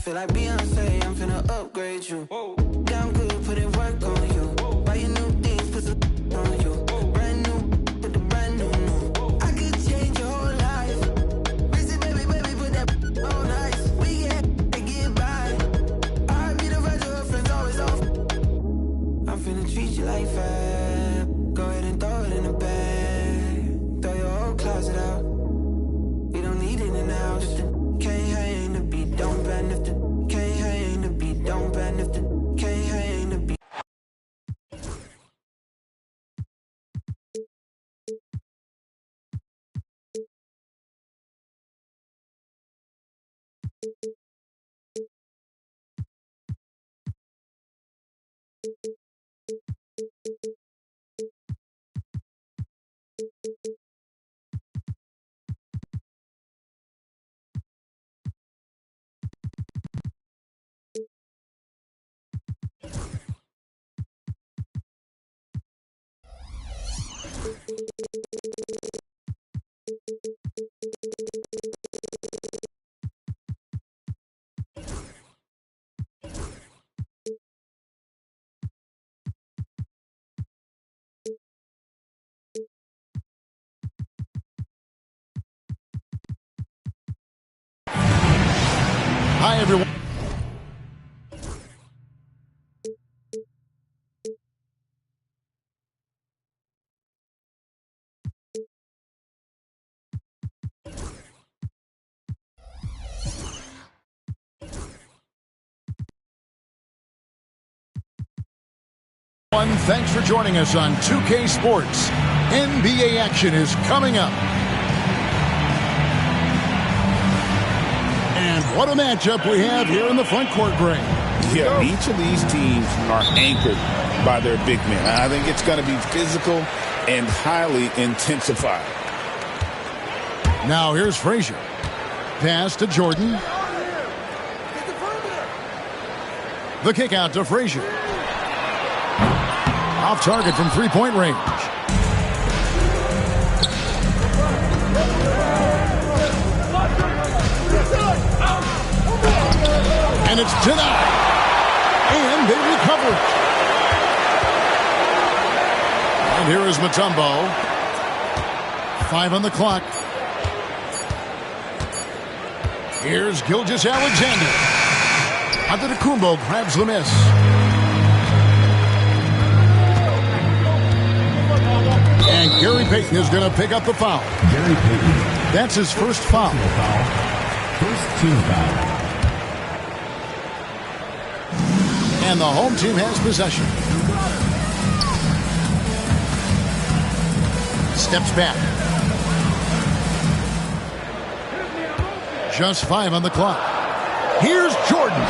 feel like Beyonce, I'm finna upgrade you. Damn good, put in work on you. Buy you new things, put some on you. Brand new, with the brand new. I could change your whole life. Busy baby, put that on ice. We get by. I be the rest of her friends always off. I'm finna treat you like fab. Go ahead and throw it in the bag. Throw your whole closet out. We don't need it in the house. If the can't hang the beat, don't bend. If the can't hang the beat, don't bend. If the can't hang the beat. Hi, everyone. Thanks for joining us on 2K Sports. NBA action is coming up. And what a matchup we have here in the front court, Greg. Yeah, each of these teams are anchored by their big men. I think it's going to be physical and highly intensified. Now here's Frazier. Pass to Jordan. The kick out to Frazier. Off target from three-point range. And it's denied. And they recover it. And here is Mutombo. 5 on the clock. Here's Gilgeous-Alexander. Antetokounmpo grabs the miss. And Gary Payton is going to pick up the foul. Gary Payton. That's his first foul. First team foul. And the home team has possession. Steps back. Just 5 on the clock. Here's Jordan.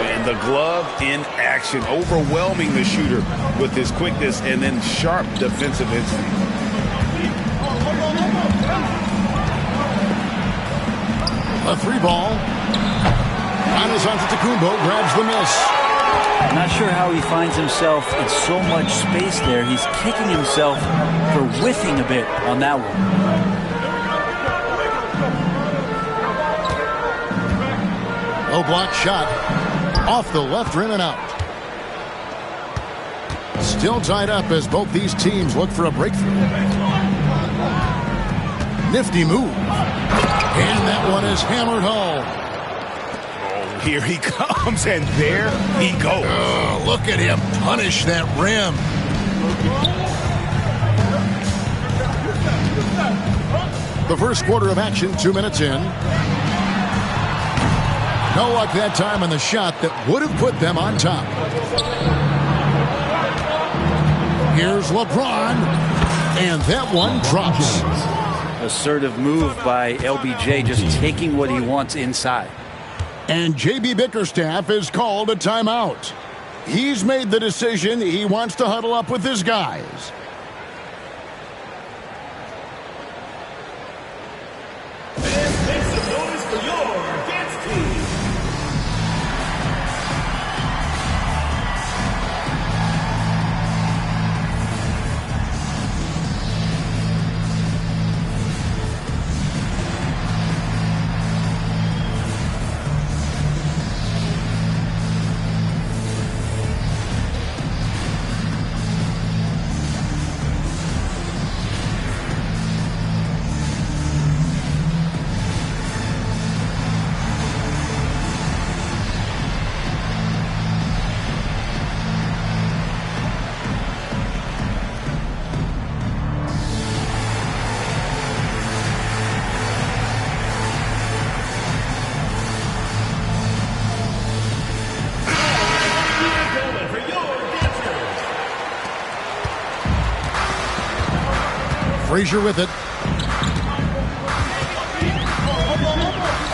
And the glove in action, overwhelming the shooter with his quickness and then sharp defensive instinct. A 3-ball. Antetokounmpo grabs the miss. I'm not sure how he finds himself in so much space there. He's kicking himself for whiffing a bit on that one. Low block shot. Off the left rim and out. Still tied up as both these teams look for a breakthrough. Nifty move. And that one is hammered home. Oh, here he comes, and there he goes. Oh, look at him punish that rim. The first quarter of action, 2 minutes in. No luck that time on the shot that would have put them on top. Here's LeBron. And that one drops. Assertive move by LBJ, just taking what he wants inside. And J.B. Bickerstaff is called a timeout. He's made the decision he wants to huddle up with his guys. Frazier with it.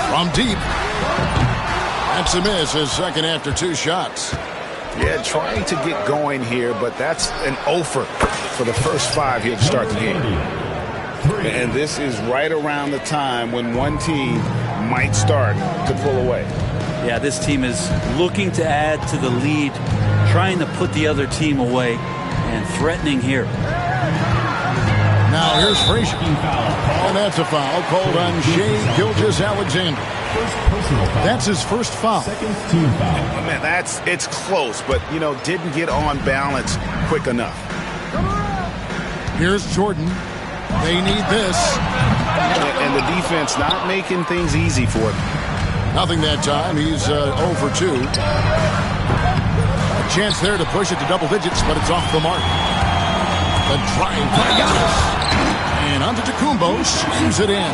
From deep. That's a miss, his second after 2 shots. Yeah, trying to get going here, but that's an offer for the first 5 here to start the game. And this is right around the time when one team might start to pull away. Yeah, this team is looking to add to the lead, trying to put the other team away, and threatening here. Now here's Frazier. And that's a foul called on Shea Gilgeous-Alexander. That's his first foul. Man, it's close, but, didn't get on balance quick enough. Here's Jordan. They need this. And the defense not making things easy for him. Nothing that time. He's 0 for 2. A chance there to push it to double digits, but it's off the mark. The drive by Giannis. And Antetokounmpo screws it in.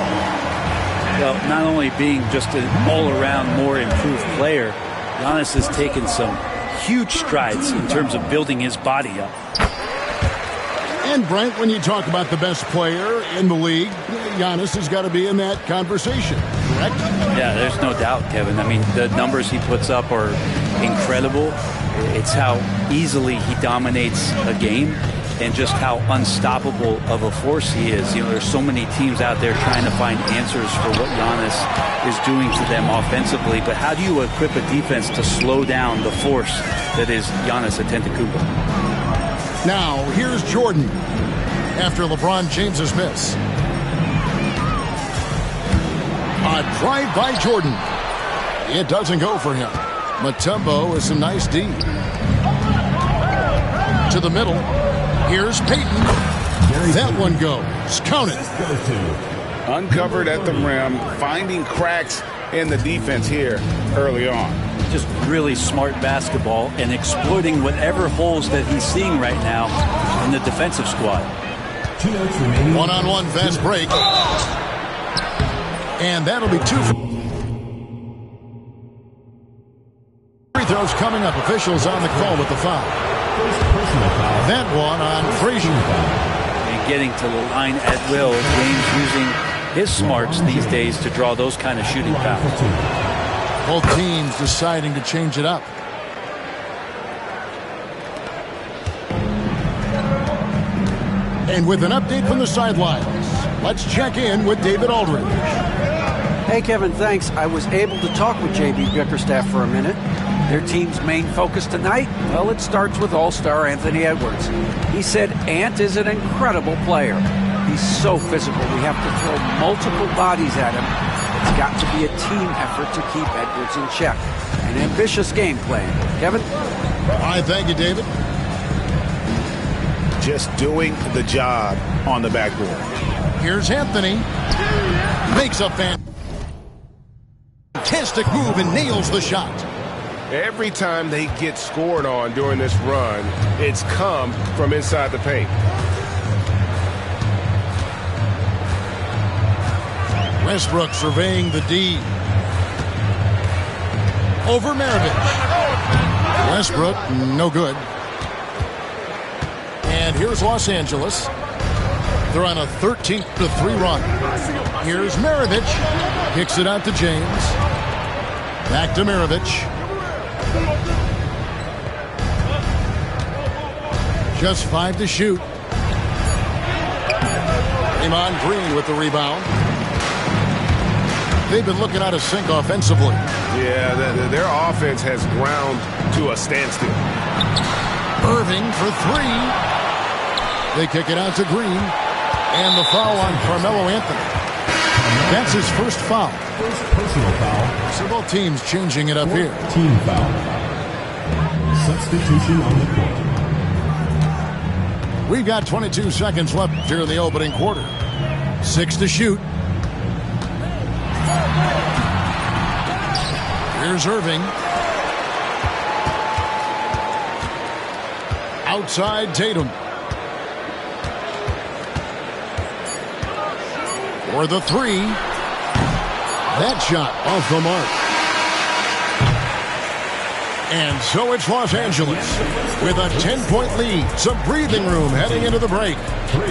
Well, not only being just an all-around more improved player, Giannis has taken some huge strides in terms of building his body up. And, Brent, when you talk about the best player in the league, Giannis has got to be in that conversation, correct? Yeah, there's no doubt, Kevin. I mean, the numbers he puts up are incredible. It's how easily he dominates a game and just how unstoppable of a force he is. There's so many teams out there trying to find answers for what Giannis is doing to them offensively, but how do you equip a defense to slow down the force that is Giannis Antetokounmpo? Now, here's Jordan after LeBron James's miss. A drive by Jordan. It doesn't go for him. Mutombo is some nice D. To the middle. Here's Payton. That one goes. Count it. Uncovered at the rim, finding cracks in the defense here early on. Just really smart basketball and exploiting whatever holes that he's seeing right now in the defensive squad. One-on-one fast break. And that'll be 2 free throws coming up. Officials on the call with the foul. That one on Frazier. And getting to the line at will. James using his smarts these days to draw those kind of shooting fouls. Both teams deciding to change it up. And with an update from the sidelines, let's check in with David Aldridge. Hey, Kevin, thanks. I was able to talk with JB Bickerstaff for a minute. Their team's main focus tonight, well, it starts with All-Star Anthony Edwards. He said Ant is an incredible player. He's so physical. We have to throw multiple bodies at him. It's got to be a team effort to keep Edwards in check. An ambitious game plan. Kevin? All right, thank you, David. Just doing the job on the backboard. Here's Anthony. Makes a fantastic move and nails the shot. Every time they get scored on during this run, it's come from inside the paint. Westbrook surveying the D. Over Maravich. Westbrook, no good. And here's Los Angeles. They're on a 13-3 run. Here's Maravich. Kicks it out to James. Back to Maravich. Just 5 to shoot. Draymond Green with the rebound. They've been looking out of sync offensively. Yeah, their offense has ground to a standstill. Irving for 3. They kick it out to Green. And the foul on Carmelo Anthony. That's his first foul. First personal foul. So both teams changing it up here. Team foul. Substitution on the court. We've got 22 seconds left here in the opening quarter. 6 to shoot. Here's Irving. Outside Tatum. For the 3. That shot off the mark. And so it's Los Angeles with a 10-point lead. Some breathing room heading into the break.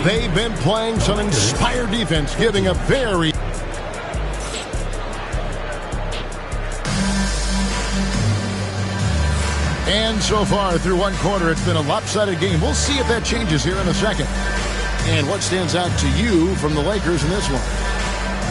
They've been playing some inspired defense, giving a very... And so far through one quarter, it's been a lopsided game. We'll see if that changes here in a second. And what stands out to you from the Lakers in this one?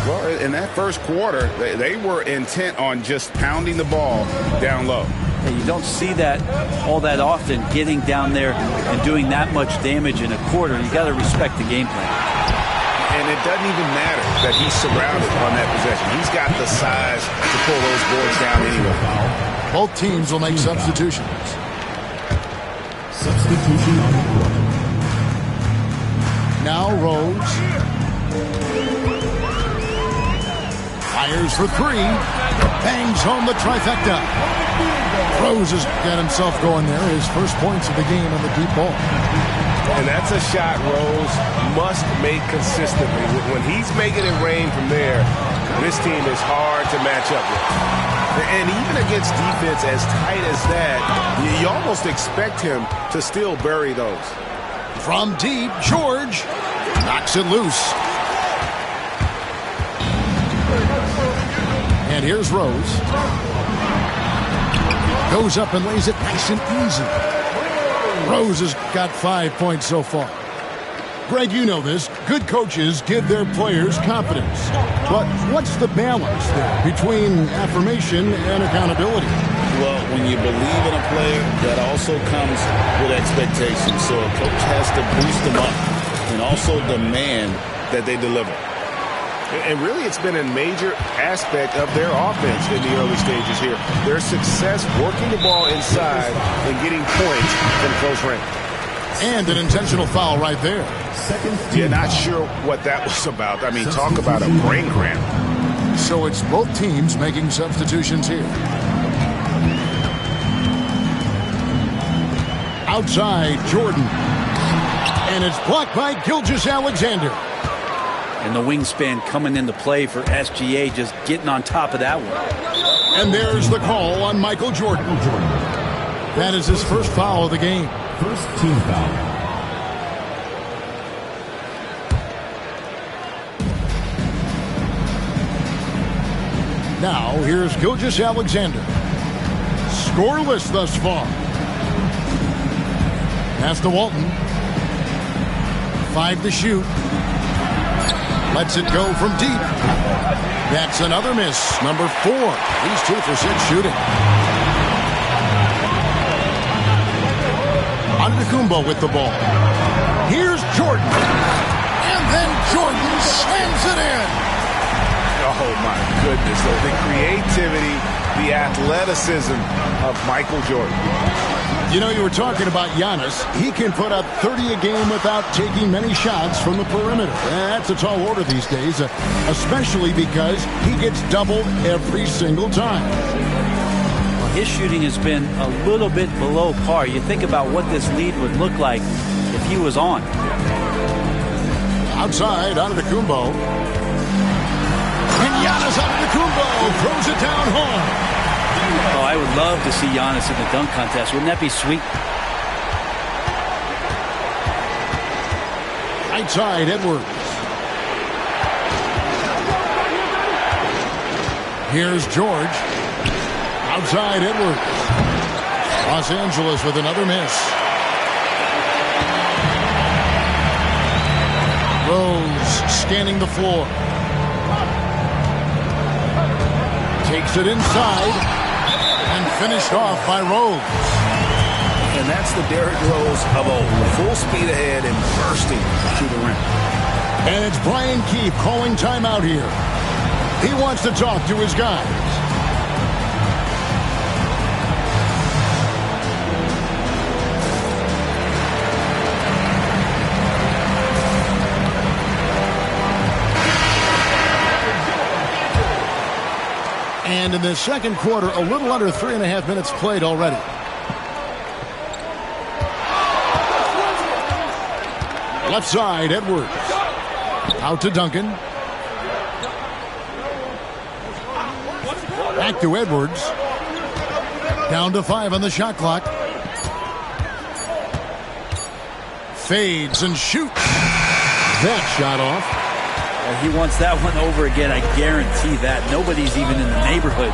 Well, in that first quarter, they were intent on just pounding the ball down low. And you don't see that all that often, getting down there and doing that much damage in a quarter. You got to respect the game plan. And it doesn't even matter that he's surrounded on that possession. He's got the size to pull those boards down anyway. Both teams will make substitutions. Substitution on the court. Now Rose. Fires for three. Bangs home the trifecta. Rose has got himself going there. His first points of the game on the deep ball. And that's a shot Rose must make consistently. When he's making it rain from there, this team is hard to match up with. And even against defense as tight as that, you almost expect him to still bury those. From deep, George knocks it loose. And here's Rose. Goes up and lays it nice and easy. Rose has got 5 points so far. Greg, you know this. Good coaches give their players confidence. But what's the balance there between affirmation and accountability? Well, when you believe in a player, that also comes with expectations. So a coach has to boost them up and also demand that they deliver. And really, it's been a major aspect of their offense in the early stages here. Their success working the ball inside and getting points from close range. And an intentional foul right there. You're not sure what that was about. I mean, talk about a brain cramp. So it's both teams making substitutions here. Outside, Jordan. And it's blocked by Gilgeous-Alexander. And the wingspan coming into play for SGA, just getting on top of that one. And there's the call on Michael Jordan. That is his first foul of the game. First team foul. Now, here's Gilgeous-Alexander. Scoreless thus far. Pass to Walton. 5 to shoot. Lets it go from deep. That's another miss. Number 4. He's 2 for 6 shooting. Antetokounmpo with the ball. Here's Jordan. And then Jordan slams it in. Oh, my goodness. The creativity, the athleticism of Michael Jordan. You know, you were talking about Giannis. He can put up 30 a game without taking many shots from the perimeter. That's a tall order these days, especially because he gets doubled every single time. Well, his shooting has been a little bit below par. You think about what this lead would look like if he was on. Outside, Antetokounmpo. And Giannis Antetokounmpo throws it down hard. Oh, I would love to see Giannis in the dunk contest. Wouldn't that be sweet? Outside, Edwards. Here's George. Outside, Edwards. Los Angeles with another miss. Rose scanning the floor. Takes it inside. And finished off by Rose. And that's the Derrick Rose of old. Full speed ahead and bursting to the rim. And it's Brian Keefe calling timeout here. He wants to talk to his guys. And in the second quarter, a little under 3.5 minutes played already. Left side, Edwards. Out to Duncan. Back to Edwards. Down to 5 on the shot clock. Fades and shoots. That shot off. He wants that one over again. I guarantee that. Nobody's even in the neighborhood.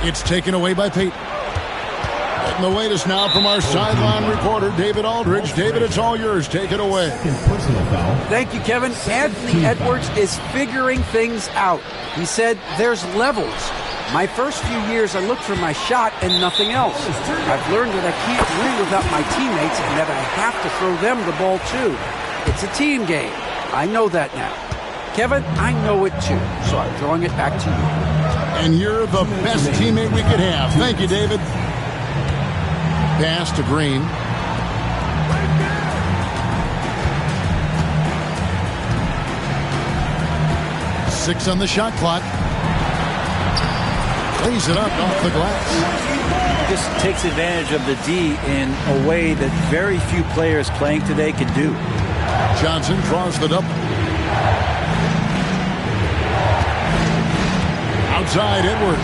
It's taken away by Peyton. Getting the latest now from our sideline reporter, David Aldridge. David, it's all yours. Take it away. Thank you, Kevin. Anthony Edwards is figuring things out. He said there's levels. My first few years, I looked for my shot and nothing else. I've learned that I can't win without my teammates and that I have to throw them the ball too. It's a team game. I know that now. Kevin, I know it too, so I'm throwing it back to you. And you're the best teammate we could have. Thank you, David. Pass to Green. Six on the shot clock. Lays it up off the glass. Just takes advantage of the D in a way that very few players playing today can do. Johnson draws the double. Outside Edwards.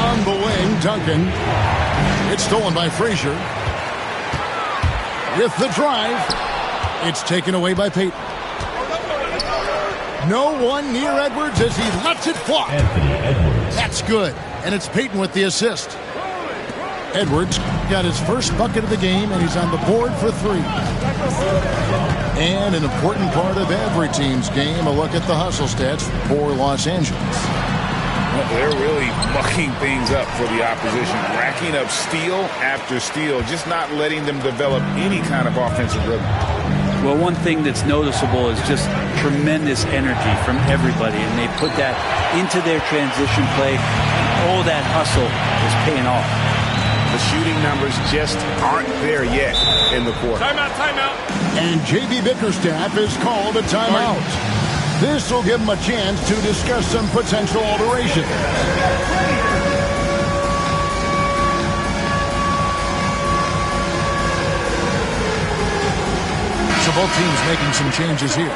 On the wing, Duncan. It's stolen by Frazier. With the drive. It's taken away by Peyton. No one near Edwards as he lets it fly. That's good. And it's Peyton with the assist. Edwards got his first bucket of the game, and he's on the board for 3. And an important part of every team's game, a look at the hustle stats for Los Angeles. Well, they're really mucking things up for the opposition, racking up steal after steal, just not letting them develop any kind of offensive rhythm. Well, one thing that's noticeable is just tremendous energy from everybody, and they put that into their transition play. All that hustle is paying off. The shooting numbers just aren't there yet in the quarter. Timeout, timeout. And J.B. Bickerstaff is called a timeout. This will give him a chance to discuss some potential alterations. So both teams making some changes here.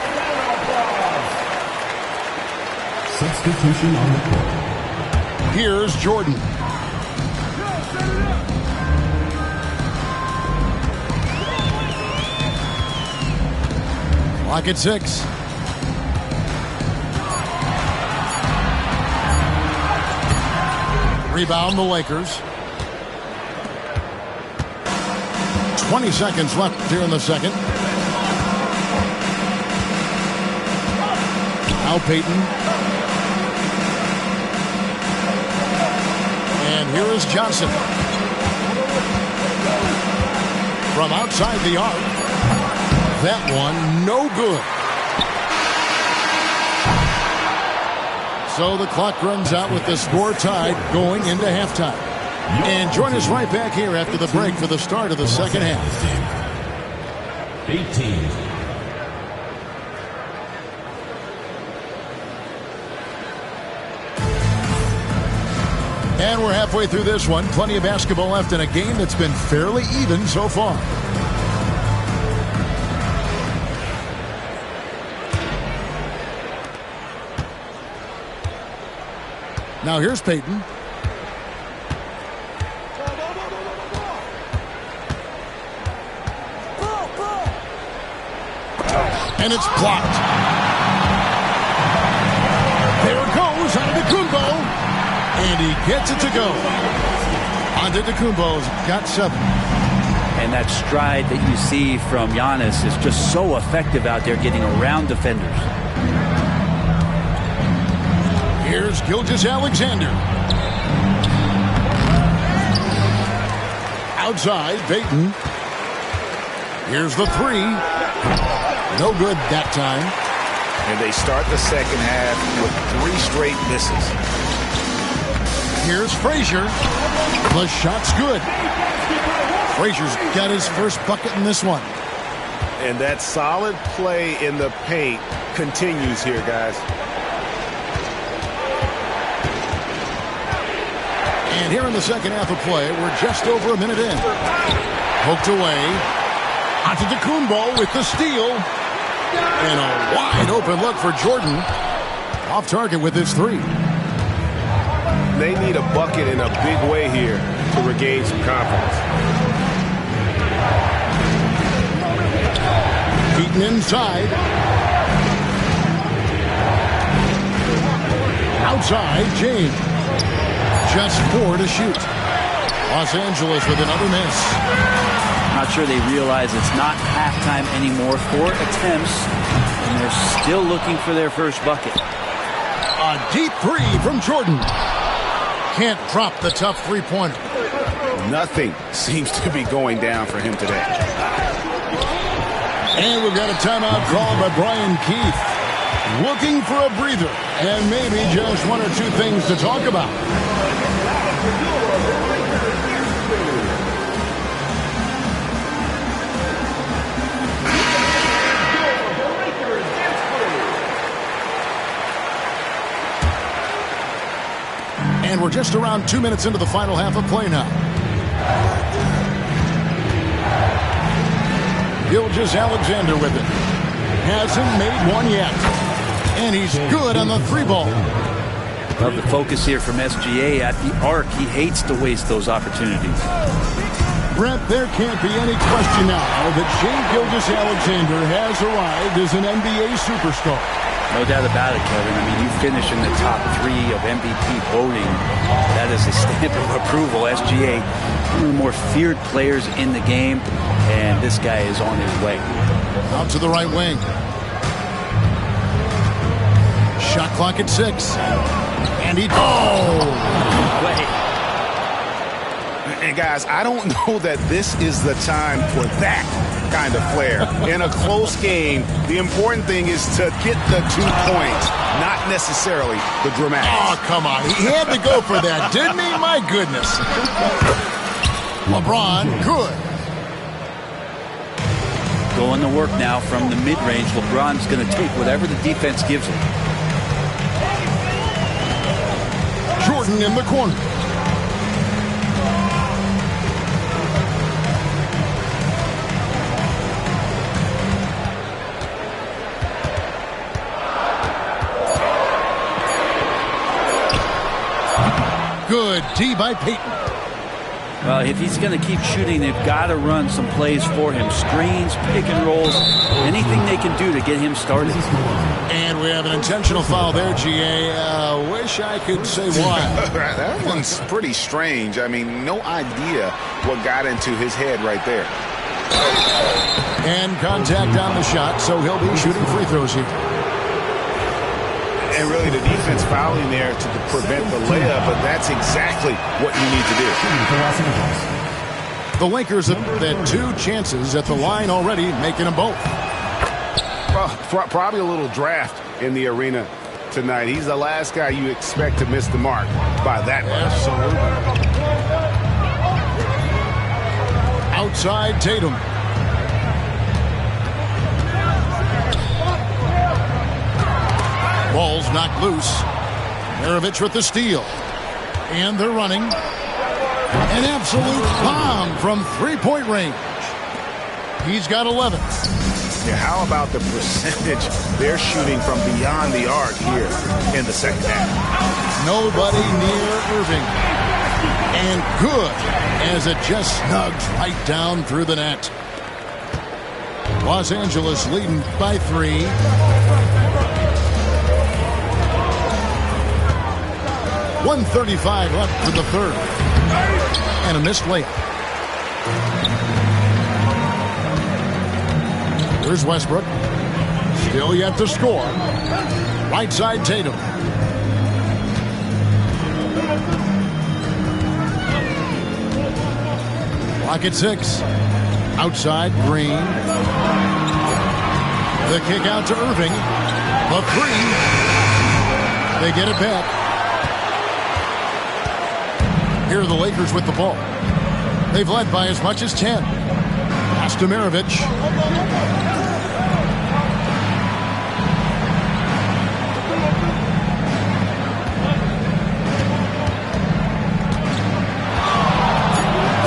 Substitution on the court. Here's Jordan. Clock at 6. Rebound the Lakers. 20 seconds left here in the second. Now Peyton. And here is Johnson. From outside the arc. That one, no good. So the clock runs out with the score tied going into halftime. And join us right back here after the break for the start of the second half. 18. And we're halfway through this one. Plenty of basketball left in a game that's been fairly even so far. Now here's Peyton. And it's blocked. There it goes, Antetokounmpo. And he gets it to go. Antetokounmpo's got 7. And that stride that you see from Giannis is just so effective out there getting around defenders. Here's Gilgeous-Alexander. Outside, Peyton. Here's the 3. No good that time. And they start the second half with 3 straight misses. Here's Frazier. The shot's good. Frazier's got his first bucket in this one. And that solid play in the paint continues here, guys. And here in the second half of play, we're just over a minute in. Poked away. Antetokounmpo with the steal. And a wide open look for Jordan. Off target with his 3. they need a bucket in a big way here to regain some confidence. Beaten inside. Outside, James. Just 4 to shoot. Los Angeles with another miss. Not sure they realize it's not halftime anymore. 4 attempts, and they're still looking for their first bucket. A deep 3 from Jordan. Can't drop the tough three-pointer. Nothing seems to be going down for him today. And we've got a timeout called by Brian Keith. Looking for a breather and maybe just 1 or 2 things to talk about. And we're just around 2 minutes into the final half of play now. Gilgeous-Alexander with it. Hasn't made one yet. And he's good on the 3-ball. Love the focus here from SGA at the arc. He hates to waste those opportunities. Brent, there can't be any question now that Shai Gilgeous-Alexander has arrived as an NBA superstar. No doubt about it, Kevin. I mean, you finish in the top 3 of MVP voting. That is a stamp of approval. SGA, one of the more feared players in the game, and this guy is on his way. Out to the right wing. Shot clock at 6. And he... And guys, I don't know that this is the time for that kind of flair. In a close game, the important thing is to get the 2 points, not necessarily the dramatic. Oh, come on. He had to go for that, didn't he? My goodness. LeBron, good. Going to work now from the mid-range. LeBron's going to take whatever the defense gives him. Jordan in the corner. Good D by Peyton. Well, if he's going to keep shooting, they've got to run some plays for him. Screens, pick and rolls, anything they can do to get him started. And we have an intentional foul there, GA. Wish I could say why. That one's pretty strange. I mean, no idea what got into his head right there. And contact on the shot, so he'll be shooting free throws here. And really, the defense fouling there to prevent the layup, but that's exactly what you need to do. The Lakers have had 2 chances at the line already, making them both. Well, probably a little draft in the arena tonight. He's the last guy you expect to miss the mark by that much. Absolutely. Outside Tatum. Ball's knocked loose. Maravich with the steal. And they're running. An absolute bomb from 3-point range. He's got 11. Yeah, how about the percentage they're shooting from beyond the arc here in the second half? Nobody near Irving. And good as it just snugs right down through the net. Los Angeles leading by 3. 1:35 left for the third. And a missed layup. Here's Westbrook. Still yet to score. Right side Tatum. Clock at 6. Outside Green. The kick out to Irving. The 3. They get it back. Here are the Lakers with the ball. They've led by as much as 10. Pass to Maravich.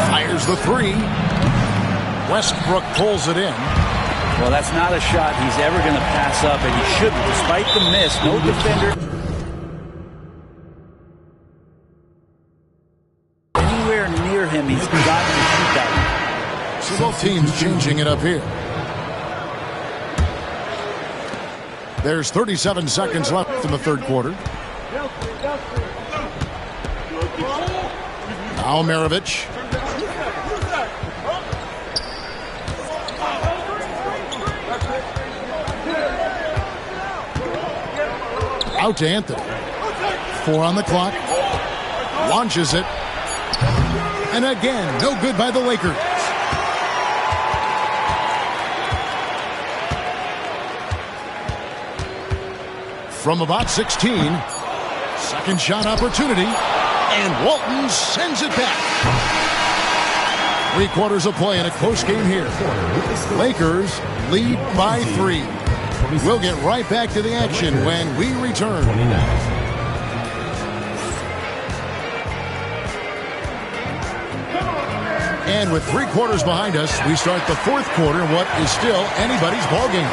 Fires the 3. Westbrook pulls it in. Well, that's not a shot he's ever going to pass up, and he shouldn't. Despite the miss, no defender. him. He's got to shoot that one. So both teams changing it up here. There's 37 seconds left in the third quarter. Now Maravich. Out to Anthony. 4 on the clock. Launches it. And again, no good by the Lakers. From about 16. Second shot opportunity. And Walton sends it back. 3 quarters of play in a close game here. Lakers lead by 3. We'll get right back to the action when we return. And with 3 quarters behind us, we start the fourth quarter in what is still anybody's ballgame.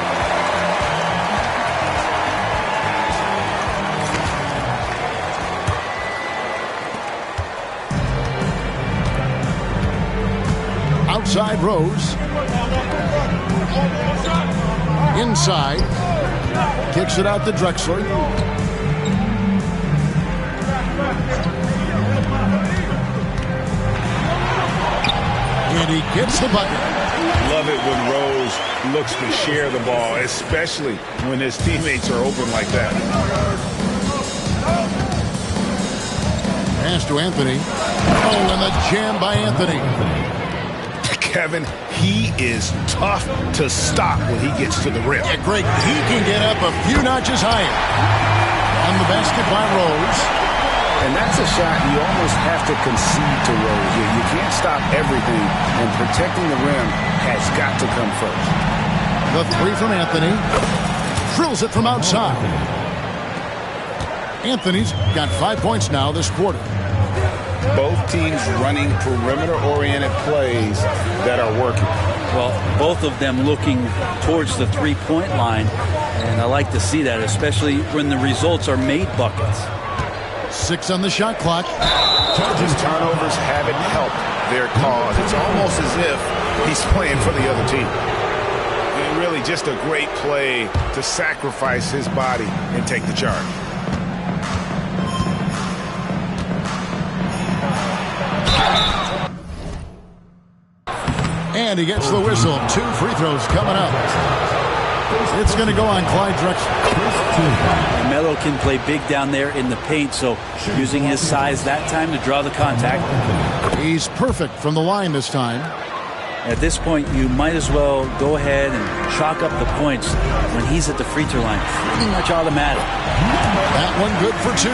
Outside Rose. Inside. Kicks it out to Drexler. And he gets the bucket. Love it when Rose looks to share the ball, especially when his teammates are open like that. Pass to Anthony. Oh, and the jam by Anthony. Kevin, he is tough to stop when he gets to the rim. Yeah, Greg, he can get up a few notches higher. On the basket by Rose. And that's a shot you almost have to concede to Rose. You can't stop everything, and protecting the rim has got to come first. The 3 from Anthony. Drills it from outside. Anthony's got 5 points now this quarter. Both teams running perimeter-oriented plays that are working. Well, both of them looking towards the three-point line, and I like to see that, especially when the results are made buckets. 6 on the shot clock. His turnovers haven't helped their cause. It's almost as if he's playing for the other team. And really just a great play to sacrifice his body and take the charge. And he gets the whistle. 2 free throws coming up. It's going to go on Clyde Drexler. Melo can play big down there in the paint, so using his size that time to draw the contact. He's perfect from the line this time. At this point, you might as well go ahead and chalk up the points when he's at the free throw line. Pretty much automatic. That one good for 2.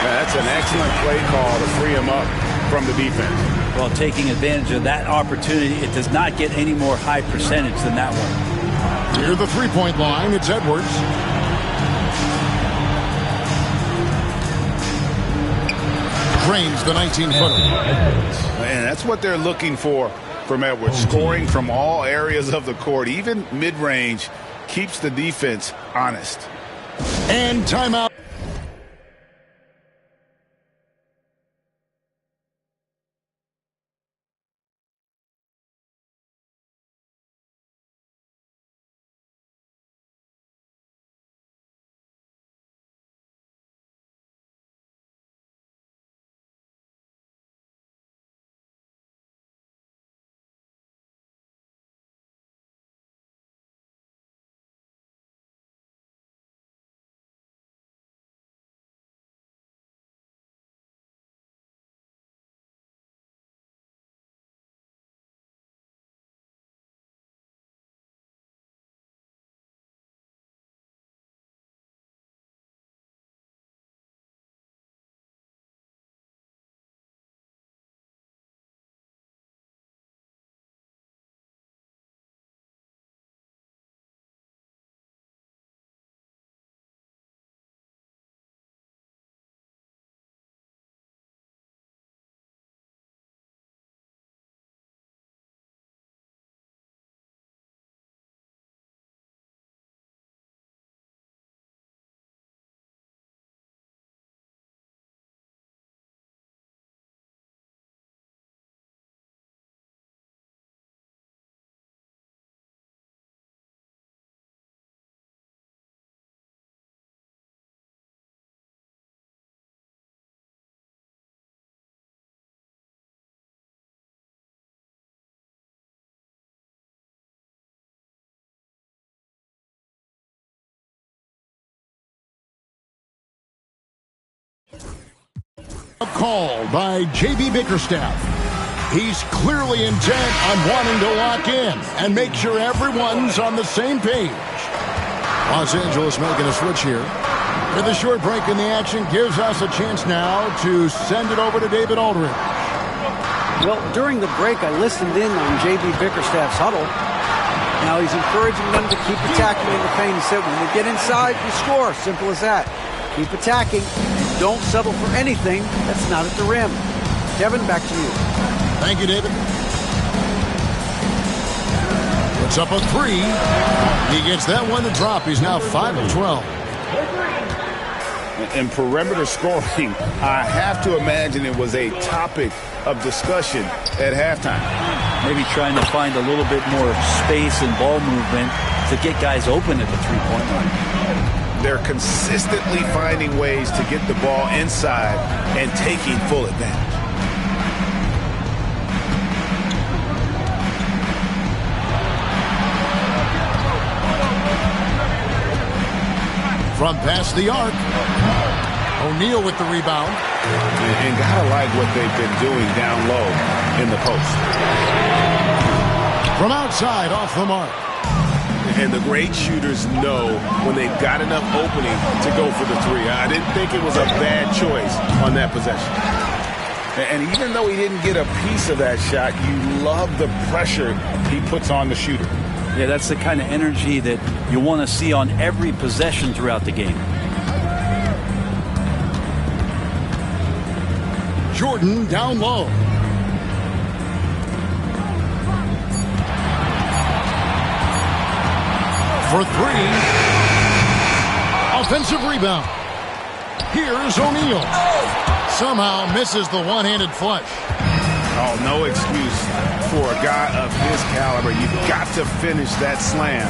That's an excellent play call to free him up from the defense. Well, taking advantage of that opportunity, it does not get any more high percentage than that one. Near the three-point line, it's Edwards. Drains the 19-footer. And that's what they're looking for from Edwards. Scoring from all areas of the court, even mid-range, keeps the defense honest. And timeout. call by J.B. Bickerstaff. He's clearly intent on wanting to lock in and make sure everyone's on the same page. Los Angeles making a switch here. With a short break in the action, gives us a chance now to send it over to David Aldridge. Well, during the break, I listened in on J.B. Bickerstaff's huddle. Now he's encouraging them to keep attacking in the paint. He said, when we get inside, we score. Simple as that. Keep attacking. Don't settle for anything that's not at the rim. Kevin, back to you. Thank you, David. Puts up a three. He gets that one to drop. He's now 5 of 12. In perimeter scoring, I have to imagine it was a topic of discussion at halftime. Maybe trying to find a little bit more space and ball movement to get guys open at the three-point line. They're consistently finding ways to get the ball inside and taking full advantage. From past the arc. O'Neal with the rebound. And gotta like what they've been doing down low in the post. From outside, off the mark. And the great shooters know when they've got enough opening to go for the three. I didn't think it was a bad choice on that possession. And even though he didn't get a piece of that shot, you love the pressure he puts on the shooter. Yeah, that's the kind of energy that you want to see on every possession throughout the game. Jordan down low. For three. Offensive rebound. Here's O'Neal. Somehow misses the one-handed flush. Oh, no excuse for a guy of his caliber. You've got to finish that slam.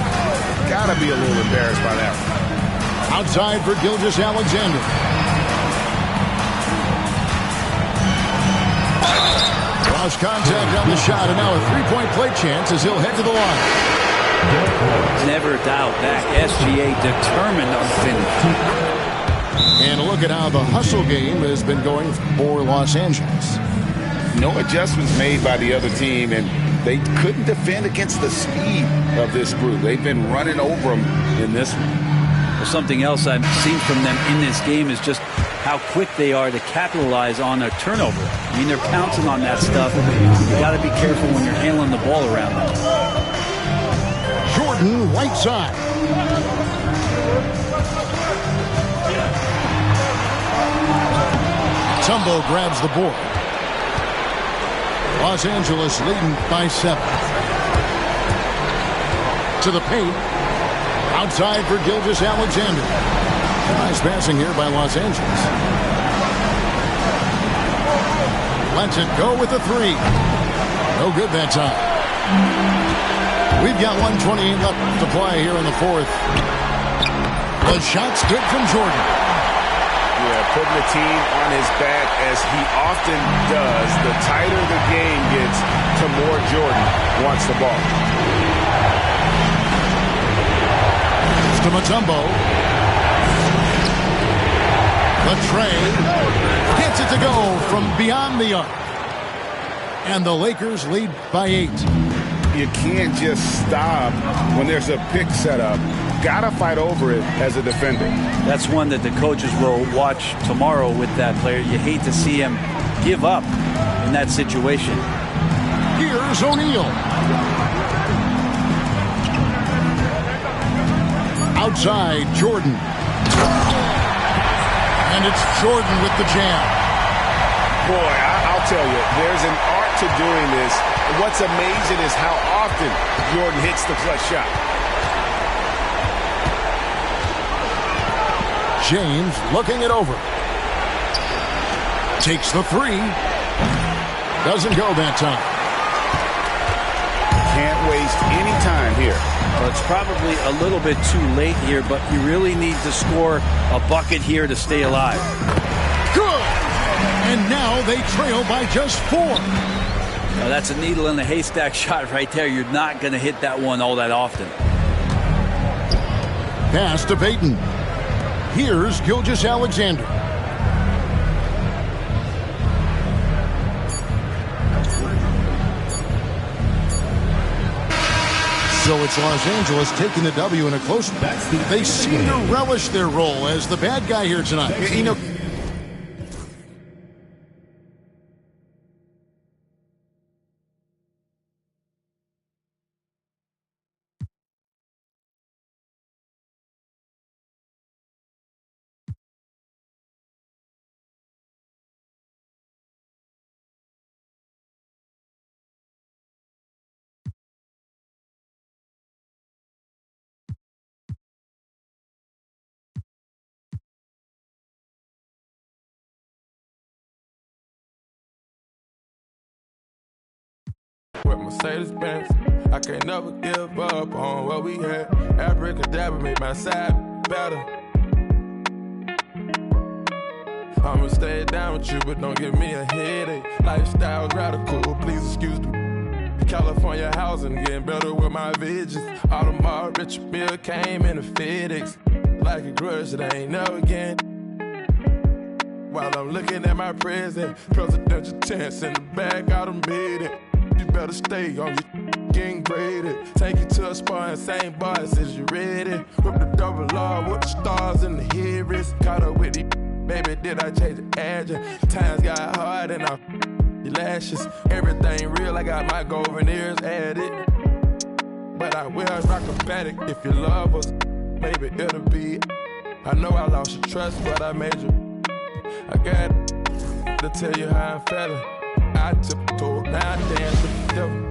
Got to be a little embarrassed by that one. Outside for Gilgeous-Alexander. Lost contact on the shot, and now a three-point play chance as he'll head to the line. Never doubt that. SGA determined on the finish. And look at how the hustle game has been going for Los Angeles. No adjustments made by the other team, and they couldn't defend against the speed of this group. They've been running over them in this one. Well, something else I've seen from them in this game is just how quick they are to capitalize on a turnover. I mean, they're pouncing on that stuff. You got to be careful when you're handling the ball around them. Jordan, right side. Tumbo grabs the board. Los Angeles leading by 7. To the paint. Outside for Gilgeous-Alexander. Nice passing here by Los Angeles. Lets it go with the three. No good that time. We've got 1:28 left to play here in the fourth. The shot's good from Jordan. Yeah, putting the team on his back as he often does. The tighter the game gets, the more Jordan wants the ball. To Mutombo. The tray. Gets it to go from beyond the arc. And the Lakers lead by 8. You can't just stop when there's a pick set up. Gotta fight over it as a defender. That's one that the coaches will watch tomorrow with that player. You hate to see him give up in that situation. Here's O'Neal. Outside, Jordan. And it's Jordan with the jam. Boy, I'll tell you, there's an art to doing this. What's amazing is how often Jordan hits the clutch shot. James looking it over. Takes the three. Doesn't go that time. Can't waste any time here. Well, it's probably a little bit too late here, but you really need to score a bucket here to stay alive. Good! And now they trail by just 4. Now, that's a needle in the haystack shot right there. You're not going to hit that one all that often. Pass to Payton. Here's Gilgeous-Alexander. So it's Los Angeles taking the W in a close one. They seem to relish their role as the bad guy here tonight. You know, with Mercedes-Benz, I can't never give up on what we had. Abracadabra made my side better. I'ma stay down with you, but don't give me a headache. Lifestyle's radical, please excuse me. California housing getting better with my visions. Audemars Richard Mille came in a FedEx. Like a grudge that ain't never again. While I'm looking at my present, presidential chance in the back, I done made it. You better stay on your getting graded. Take you to a spot and same boss as you ready. Whip the double R with the stars in the head wrist. Caught up with the baby, did I change the address? Times got hard and I your lashes. Everything real, I got my golden ears added. But I will rock a paddock if you love us. Maybe it'll be. I know I lost your trust, but I made you. I got to tell you how I'm feeling. I tiptoe, now I dance with the devil.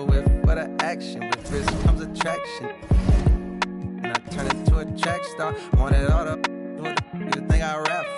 With for the action, with risk comes attraction. And I turn it to a track star. Want it all up. You think I rap